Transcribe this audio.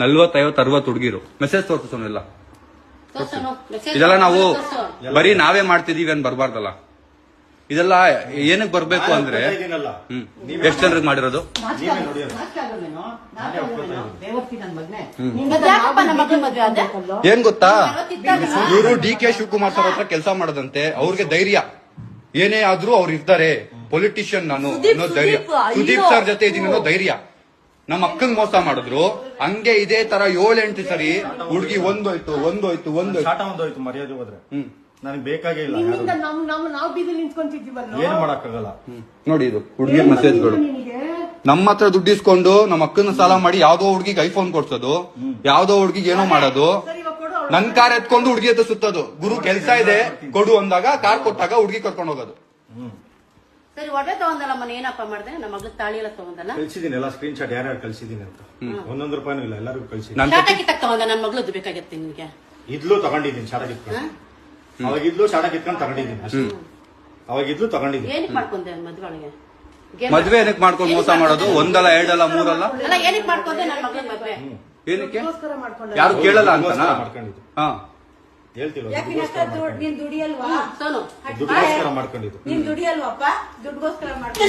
40-50-60 ಹುಡುಗಿರು ಮೆಸೇಜ್ ತೋರಿಸೋನೆಲ್ಲ ಇದೆಲ್ಲ ನಾವು ಬರೀ ನಾವೇ ಮಾಡ್ತಿದೀವಿ ಅಂತ ಬರ್ಬಾರ್ದಲ್ಲ. ಇದೆಲ್ಲ ಏನಕ್ಕೆ ಬರ್ಬೇಕು ಅಂದ್ರೆ ಎಷ್ಟು ಜನರಿಗೆ ಮಾಡಿರೋದು ಏನ್ ಗೊತ್ತಾ, ಇವರು DK ಶಿವಕುಮಾರ್ ಸರ್ ಹತ್ರ ಕೆಲಸ ಮಾಡದಂತೆ. ಅವ್ರಿಗೆ ಧೈರ್ಯ ಏನೇ ಆದ್ರೂ ಅವ್ರು ಇರ್ತಾರೆ, ಪೊಲಿಟಿಷಿಯನ್ ನಾನು ಅನ್ನೋ ಧೈರ್ಯ. ಸುದೀಪ್ ಸರ್ ಜೊತೆ ಇದೀನಿ ಅನ್ನೋ ಧೈರ್ಯ. ನಮ್ಮ ಅಕ್ಕಂಗ್ ಮೋಸ ಮಾಡಿದ್ರು ಹಂಗೆ ಇದೇ ತರ 7-8 ಸರಿ ಹುಡುಗಿ ಒಂದೋಯ್ತು ಮರ್ಯಾದೆ ಹೋದ್ರೆ ನನಗೆ ಬೇಕಾಗೇ ಇಲ್ಲ. ಏನು ಮಾಡಕ್ಕಾಗಲ್ಲ ನೋಡಿ. ಇದು ಹುಡುಗಿ ಮೆಸೇಜ್ಗಳು ನಮ್ಮ ಹತ್ರ ದುಡ್ಡು ಇಸ್ಕೊಂಡು ನಮ್ಮ ಅಕ್ಕನ ಸಾಲ ಮಾಡಿ ಯಾವ್ದೋ ಹುಡುಗಿಗೆ ಐಫೋನ್ ಕೊಡ್ಸೋದು, ಯಾವ್ದೋ ಹುಡುಗಿಗೆ ಏನೋ ಮಾಡೋದು, ನನ್ ಕಾರ್ ಎತ್ಕೊಂಡು ಹುಡುಗಿ ಹತ್ರ ಸುತ್ತೋದು. ಗುರು ಕೆಲ್ಸ ಇದೆ ಕೊಡು ಅಂದಾಗ ಕಾರ್ ಕೊಟ್ಟಾಗ ಹುಡುಗಿ ಕರ್ಕೊಂಡು ಹೋಗೋದು. ಸರಿ ಒಡೆ ತಗೊಂಡಲ್ಲ ಮನೆ ಏನಪ್ಪ ಮಾಡಿದೆ, ನಮ್ಮ ಮಗಳ ತಾಳಿ ಎಲ್ಲ ತಗೊಂಡಲ್ಲ ಕಳ್ಸಿದೀನಿ, ಎಲ್ಲ ಸ್ಕ್ರೀನ್ ಶಾಟ್ ಯಾರ್ಯಾರು ಕಳ್ಸಿದೀನಿ ಅಂತ. 1 ರೂಪಾಯಿನೂ ಇಲ್ಲ, ಎಲ್ಲರಿಗೂ ಕಳ್ಸಿದೀನಿ. ಶಾಟ ಕಿತ್ತಕ್ ತಗೊಂಡ ನನ್ನ ಮಗಳದ್ದು ಬೇಕಾಗಿತ್ತು ನಿನ್ಗೆ. ಇದ್ಲು ತಗೊಂಡಿದ್ದೀನಿ ಶಾಟ ಕಿತ್ಕೊಂಡು, ಅವಾಗಿದ್ಲು ಶಾಟ ಕಿತ್ಕೊಂಡು ತಗೊಂಡಿದ್ದೀನಿ ಅಷ್ಟೇ. ಅವಾಗಿದ್ಲು ತಗೊಂಡಿದ್ದೀನಿ. ಏನಕ್ಕೆ ಮಾಡ್ಕೊಂಡೆ ಮದ್ವೆ ಒಳಗೆ? ಮದ್ವೆ ಏನಕ್ಕೆ ಮಾಡ್ಕೊಂಡು ಮೋಸ ಮಾಡೋದು? 1 ಅಲ್ಲ 2 ಅಲ್ಲ 3 ಅಲ್ಲ. ಅಲ್ಲ ಏನಕ್ಕೆ ಮಾಡ್ಕೊಂಡೆ ನನ್ನ ಮಗಳ ಮದ್ವೆ? ಏನಕ್ಕೆ ಯಾರು ಕೇಳಲ್ಲ ಅಂತನಾ? ಹಾ ಹೇಳ್ತೀವಿ, ನೀನ್ ದುಡಿಯಲ್ವಾ? ದುಡ್ಡುಗೋಸ್ಕರ ಮಾಡ್ಕೊಂಡಿದ್ದು. ನೀನ್ ದುಡಿಯಲ್ವಪ್ಪ? ದುಡ್ಡುಗೋಸ್ಕರ ಮಾಡ್ಕೊಂಡು